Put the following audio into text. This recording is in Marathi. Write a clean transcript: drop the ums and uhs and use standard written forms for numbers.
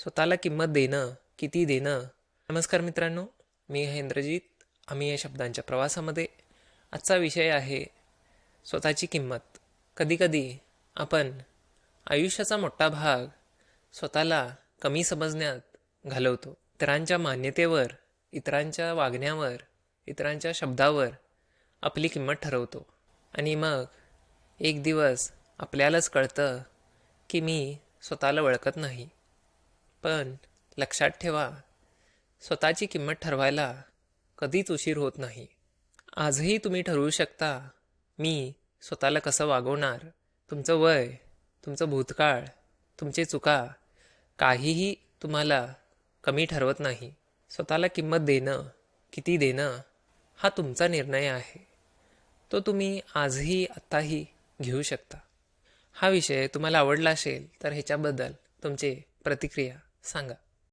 स्वतःला किंमत देणं, किती देणं. नमस्कार मित्रांनो, मी आहे इंद्रजित. आम्ही या शब्दांच्या प्रवासामध्ये. आजचा विषय आहे स्वतःची किंमत. कधीकधी आपण आयुष्याचा मोठा भाग स्वतःला कमी समजण्यात घालवतो. इतरांच्या मान्यतेवर, इतरांच्या वागण्यावर, इतरांच्या शब्दावर आपली किंमत ठरवतो. आणि मग एक दिवस आपल्यालाच कळतं की मी स्वतःला ओळखत नाही. पण लक्षात ठेवा, स्वतःची किंमत ठरवायला कधीच उशीर होत नाही. आजही तुम्ही ठरवू शकता, मी स्वतःला कसं वागवणार. तुमचं वय, तुमचं भूतकाळ, तुमचे चुका काहीही तुम्हाला कमी ठरवत नाही. स्वतःला किंमत देणं, किती देणं हा तुमचा निर्णय आहे. तो तुम्ही आजही, आत्ताही घेऊ शकता. हा विषय तुम्हाला आवडला असेल तर ह्याच्याबद्दल तुमची प्रतिक्रिया सांगा.